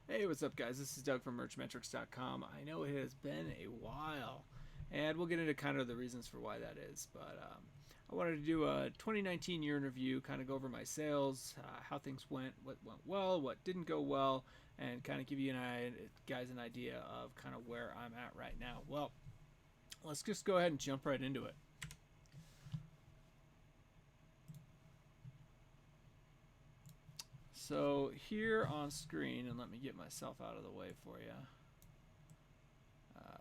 Hey, what's up, guys? This is Doug from merchmetrics.com. I know it has been a while, and we'll get into kind of the reasons for why that is. But I wanted to do a 2019 year in review, kind of go over my sales, how things went, what went well, what didn't go well, and kind of give you guys an idea of kind of where I'm at right now. Well, let's just go ahead and jump right into it. So here on screen, and let me get myself out of the way for you.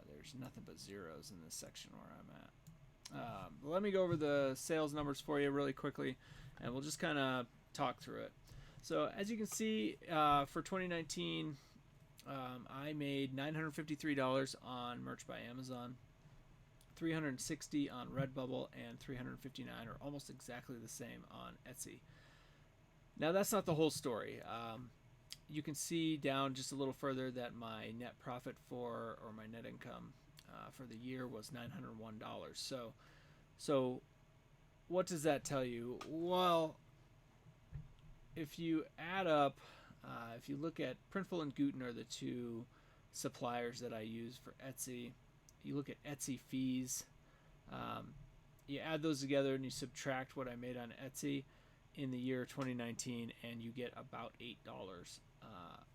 There's nothing but zeros in this section where I'm at. Let me go over the sales numbers for you really quickly, and we'll just kind of talk through it. So as you can see, for 2019, I made $953 on Merch by Amazon, $360 on Redbubble, and $359, or almost exactly the same, on Etsy. Now that's not the whole story. You can see down just a little further that my net profit or my net income for the year was $901. So what does that tell you? Well, if you add up, if you look at Printful and Guten are the two suppliers that I use for Etsy. You look at Etsy fees. Um, you add those together and you subtract what I made on Etsy in the year 2019, and you get about $8.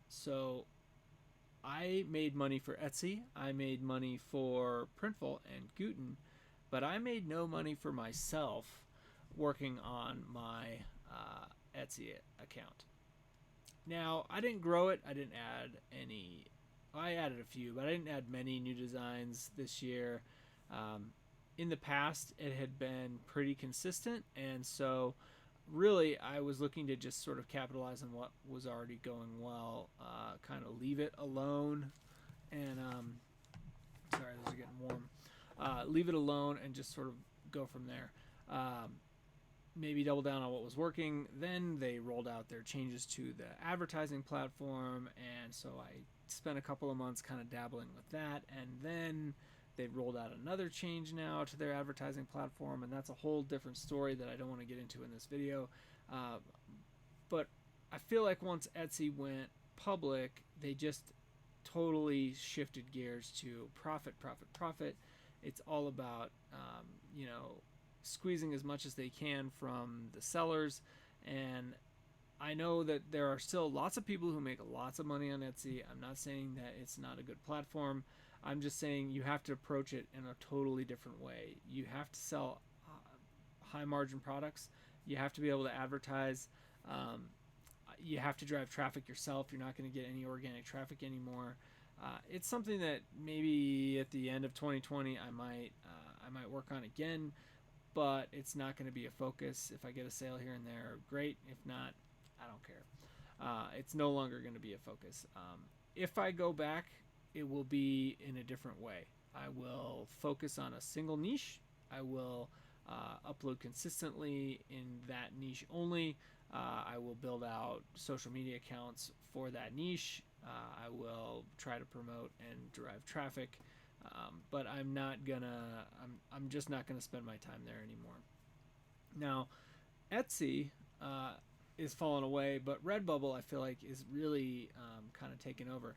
So I made money for Etsy, I made money for Printful and Guten, but I made no money for myself working on my Etsy account. Now, I didn't grow it, I didn't add any. I added a few, but I didn't add many new designs this year. In the past, it had been pretty consistent, and so really I was looking to just sort of capitalize on what was already going well, kind of leave it alone, and sorry, those are getting warm. Leave it alone and just sort of go from there. Maybe double down on what was working. Then they rolled out their changes to the advertising platform, and so I spent a couple of months kind of dabbling with that, and then they rolled out another change now to their advertising platform, and that's a whole different story that I don't want to get into in this video. But I feel like once Etsy went public, they just totally shifted gears to profit, profit, profit. It's all about squeezing as much as they can from the sellers, and I know that there are still lots of people who make lots of money on Etsy. I'm not saying that it's not a good platform. I'm just saying you have to approach it in a totally different way. You have to sell high margin products. You have to be able to advertise. You have to drive traffic yourself. You're not going to get any organic traffic anymore. It's something that maybe at the end of 2020 I might work on again, but it's not going to be a focus. If I get a sale here and there, great. If not, I don't care. It's no longer going to be a focus. If I go back, it will be in a different way. I will focus on a single niche. I will upload consistently in that niche only. I will build out social media accounts for that niche. I will try to promote and drive traffic, but I'm just not gonna spend my time there anymore. Now, Etsy is falling away, but Redbubble I feel like is really kind of taking over.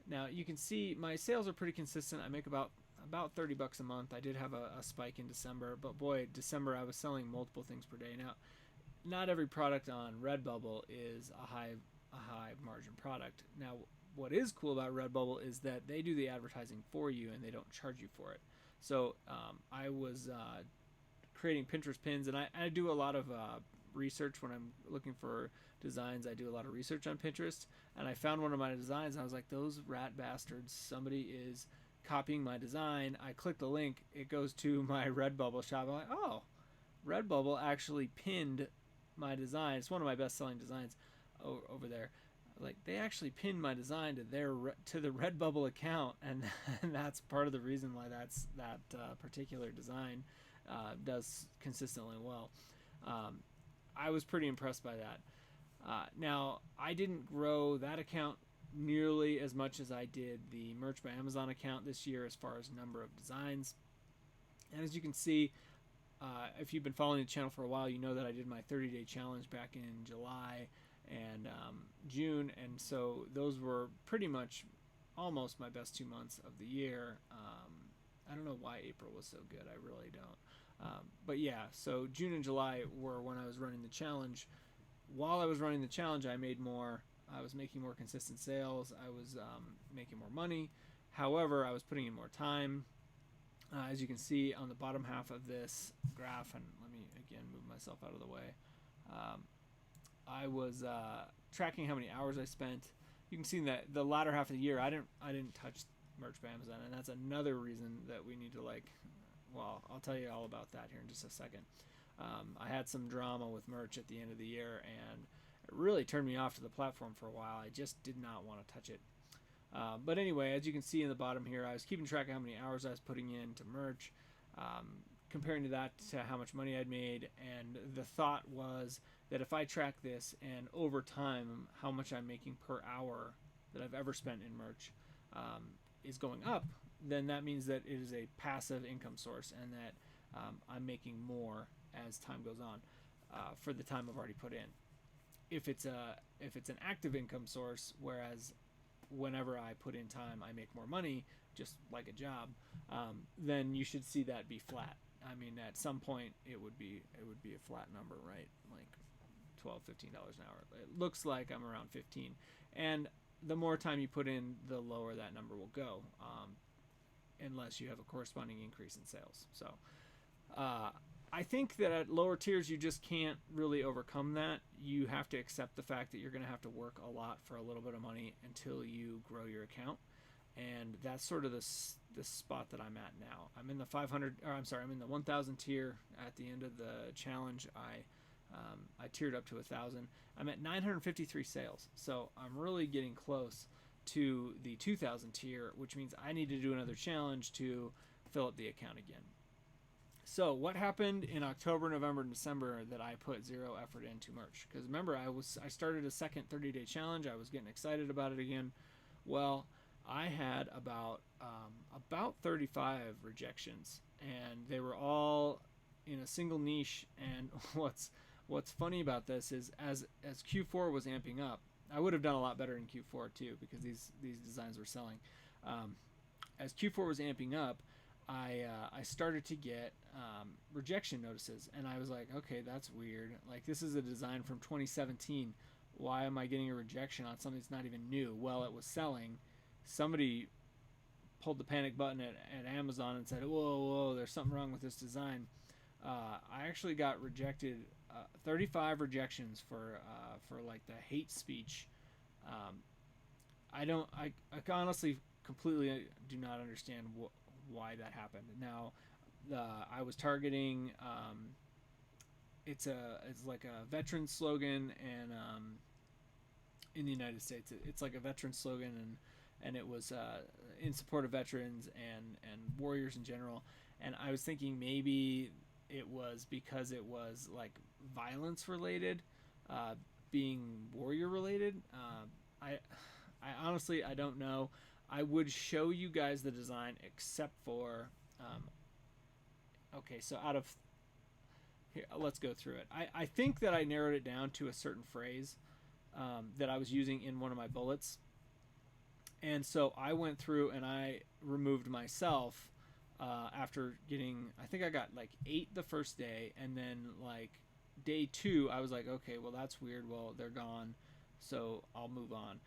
Now you can see my sales are pretty consistent. I make about $30 a month. I did have a spike in December, but boy, December I was selling multiple things per day. Now, not every product on Redbubble is a high margin product. Now, what is cool about Redbubble is that they do the advertising for you and they don't charge you for it. So I was creating Pinterest pins, and I do a lot of research when I'm looking for designs. I do a lot of research on Pinterest, and I found one of my designs. And I was like, those rat bastards! Somebody is copying my design. I click the link, it goes to my Redbubble shop. I'm like, oh, Redbubble actually pinned my design. It's one of my best-selling designs over there. Like, they actually pinned my design to the Redbubble account, and that's part of the reason why that particular design does consistently well. I was pretty impressed by that. Now, I didn't grow that account nearly as much as I did the Merch by Amazon account this year as far as number of designs. And as you can see, if you've been following the channel for a while, you know that I did my 30-day challenge back in July, and June, and so those were pretty much almost my best 2 months of the year. I don't know why April was so good. I really don't. But yeah, so June and July were when I was running the challenge. While I was running the challenge, I made more. I was making more consistent sales. I was making more money. However, I was putting in more time. As you can see on the bottom half of this graph, and let me again move myself out of the way. I was tracking how many hours I spent. You can see that the latter half of the year, I didn't touch merch by Amazon, and that's another reason that we need to well, I'll tell you all about that here in just a second. I had some drama with merch at the end of the year, and it really turned me off to the platform for a while. I just did not want to touch it. But anyway, as you can see in the bottom here, I was keeping track of how many hours I was putting into merch, comparing to that to how much money I'd made, and the thought was that if I track this and over time how much I'm making per hour that I've ever spent in merch is going up, then that means that it is a passive income source, and that I'm making more as time goes on for the time I've already put in. If it's an active income source, whereas whenever I put in time I make more money, just like a job, then you should see that be flat. I mean, at some point it would be a flat number, right? Like $12, $15 an hour. It looks like I'm around 15, and the more time you put in, the lower that number will go, unless you have a corresponding increase in sales. So I think that at lower tiers you just can't really overcome that. You have to accept the fact that you're going to have to work a lot for a little bit of money until you grow your account, and that's sort of the spot that I'm at now. I'm in the 500, or I'm sorry, I'm in the 1,000 tier. At the end of the challenge, I tiered up to 1,000. I'm at 953 sales, so I'm really getting close to the 2,000 tier, which means I need to do another challenge to fill up the account again. So what happened in October, November, and December that I put zero effort into merch? Because remember, I started a second 30-day challenge. I was getting excited about it again. Well, I had about 35 rejections, and they were all in a single niche. And what's funny about this is as Q4 was amping up, I would have done a lot better in Q4 too, because these designs were selling. As Q4 was amping up, I started to get rejection notices, and I was like, okay, that's weird. Like, this is a design from 2017. Why am I getting a rejection on something that's not even new? Well, it was selling. Somebody pulled the panic button at Amazon and said, whoa, there's something wrong with this design. I actually got rejected, 35 rejections for like the hate speech. I honestly completely do not understand why that happened. Now, I was targeting, it's like a veteran slogan, and in the United States it's like a veteran slogan, and it was in support of veterans and warriors in general. And I was thinking maybe it was because it was like violence related, being warrior related. I honestly, I don't know. I would show you guys the design, except for okay, so out of here, let's go through it. I think that I narrowed it down to a certain phrase that I was using in one of my bullets, and so I went through and I removed myself after getting, I think I got like 8 the first day, and then like day 2 I was like, okay, well, that's weird, well, they're gone, so I'll move on.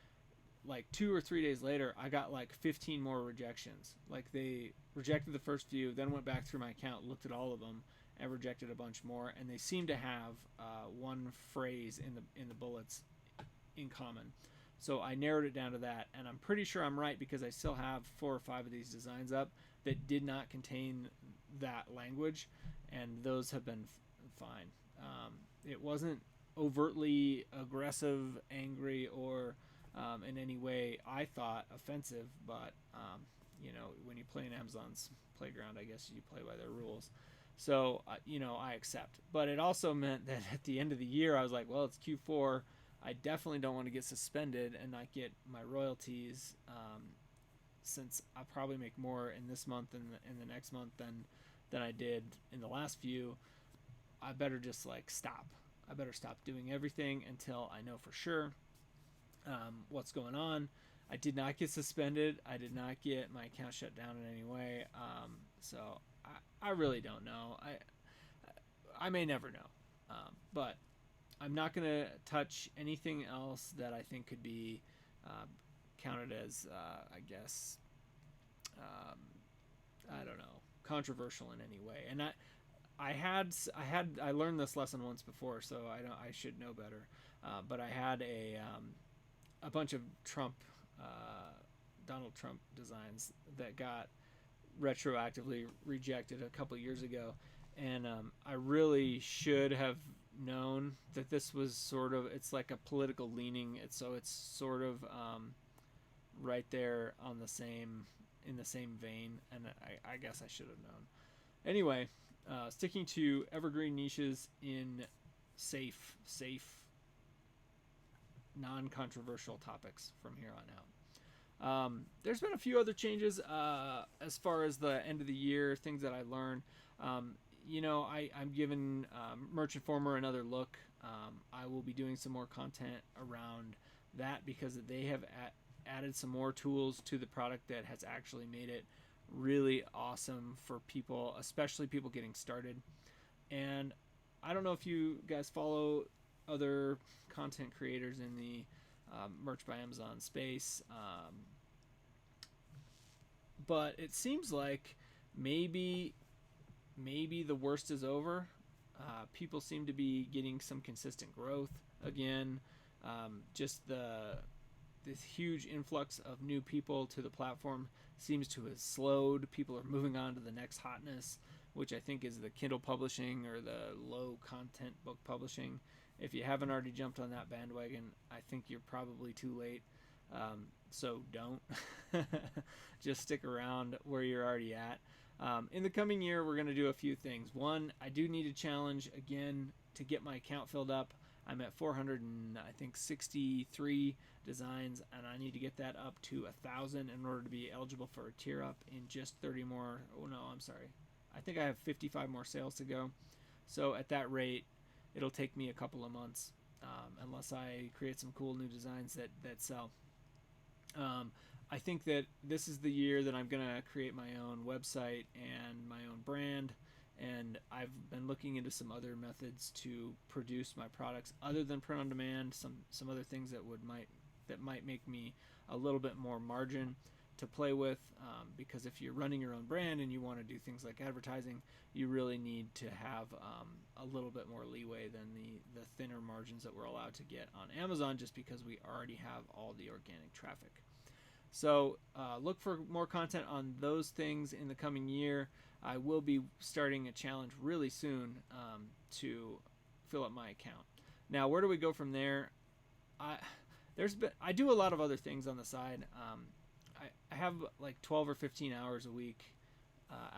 Like 2 or 3 days later, I got like 15 more rejections. Like, they rejected the first few, then went back through my account, looked at all of them, and rejected a bunch more. And they seem to have one phrase in the bullets in common. So I narrowed it down to that, and I'm pretty sure I'm right, because I still have 4 or 5 of these designs up that did not contain that language, and those have been fine. It wasn't overtly aggressive, angry, or in any way I thought offensive, but when you play in Amazon's playground, I guess you play by their rules. So I accept. But it also meant that at the end of the year, I was like, well, it's Q4. I definitely don't want to get suspended and not get my royalties, since I'll probably make more in this month and in the next month than I did in the last few. I better just like stop. I better stop doing everything until I know for sure what's going on. I did not get suspended. I did not get my account shut down in any way. So I really don't know. I may never know. But I'm not going to touch anything else that I think could be uh, counted as, I guess, um, I don't know, controversial in any way. And I learned this lesson once before, so I should know better. But I had a bunch of Donald Trump designs that got retroactively rejected a couple years ago, and I really should have known that this was sort of, it's like a political leaning. It's sort of right there on the same in the same vein, and I guess I should have known. Anyway, sticking to evergreen niches in safe, non-controversial topics from here on out. There's been a few other changes as far as the end of the year, things that I learned. I'm giving Merchant Former another look. I will be doing some more content around that because they have added some more tools to the product that has actually made it really awesome for people, especially people getting started. And I don't know if you guys follow other content creators in the Merch by Amazon space, but it seems like maybe the worst is over. People seem to be getting some consistent growth again. Just this huge influx of new people to the platform seems to have slowed. People are moving on to the next hotness, which I think is the Kindle publishing or the low content book publishing. If you haven't already jumped on that bandwagon, I think you're probably too late. So don't. Just stick around where you're already at. In the coming year, we're going to do a few things. One, I do need a challenge again to get my account filled up. I'm at 463 designs, and I need to get that up to 1,000 in order to be eligible for a tier up in just 30 more. Oh no, I'm sorry. I think I have 55 more sales to go. So at that rate, it'll take me a couple of months, unless I create some cool new designs that sell. I think that this is the year that I'm going to create my own website and my own brand, and I've been looking into some other methods to produce my products other than print on demand, some other things that might make me a little bit more margin to play with, because if you're running your own brand and you want to do things like advertising, you really need to have a little bit more leeway than the thinner margins that we're allowed to get on Amazon, just because we already have all the organic traffic. So look for more content on those things in the coming year. I will be starting a challenge really soon to fill up my account. Now, where do we go from there? I do a lot of other things on the side. I have like 12 or 15 hours a week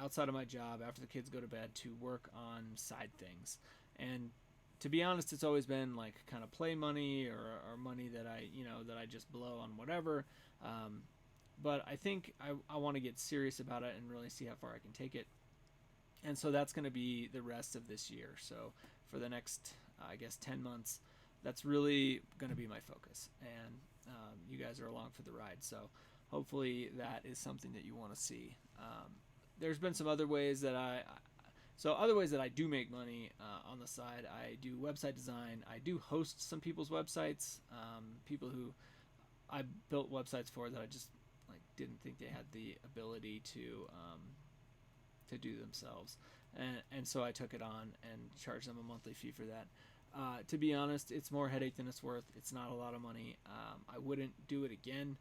outside of my job after the kids go to bed to work on side things. And to be honest, it's always been like kind of play money or money that I just blow on whatever. But I think I want to get serious about it and really see how far I can take it. And so that's going to be the rest of this year. So for the next, I guess, 10 months, that's really going to be my focus. And you guys are along for the ride. So hopefully that is something that you want to see. There's been some other ways that other ways that I do make money on the side. I do website design. I do host some people's websites. People who I built websites for that I just didn't think they had the ability to do themselves, and so I took it on and charged them a monthly fee for that. To be honest, it's more headache than it's worth. It's not a lot of money. I wouldn't do it again,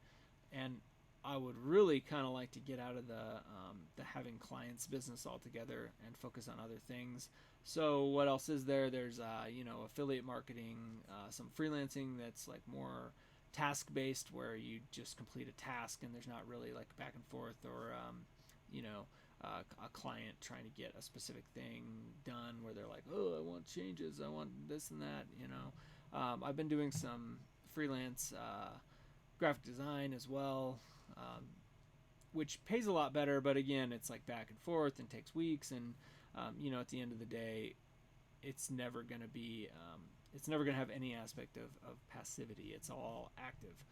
and I would really kind of like to get out of the having clients business altogether and focus on other things. So what else is there? There's affiliate marketing, some freelancing that's like more task based, where you just complete a task and there's not really like back and forth or a client trying to get a specific thing done where they're like, oh, I want changes, I want this and that. I've been doing some freelance graphic design as well, which pays a lot better, but again, it's like back and forth and takes weeks, and at the end of the day, it's never going to be it's never going to have any aspect of passivity. It's all active.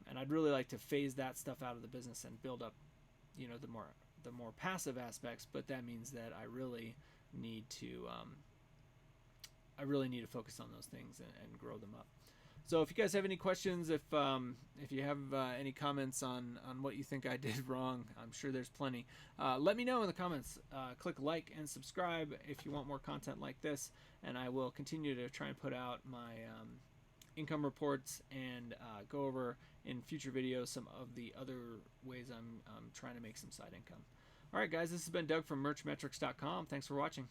And I'd really like to phase that stuff out of the business and build up, the more passive aspects. But that means that I really need to focus on those things and grow them up. So if you guys have any questions, if you have any comments on what you think I did wrong, I'm sure there's plenty. Let me know in the comments. Click like and subscribe if you want more content like this, and I will continue to try and put out my income reports and go over in future videos some of the other ways I'm trying to make some side income. All right, guys, this has been Doug from merchmetrics.com. Thanks for watching.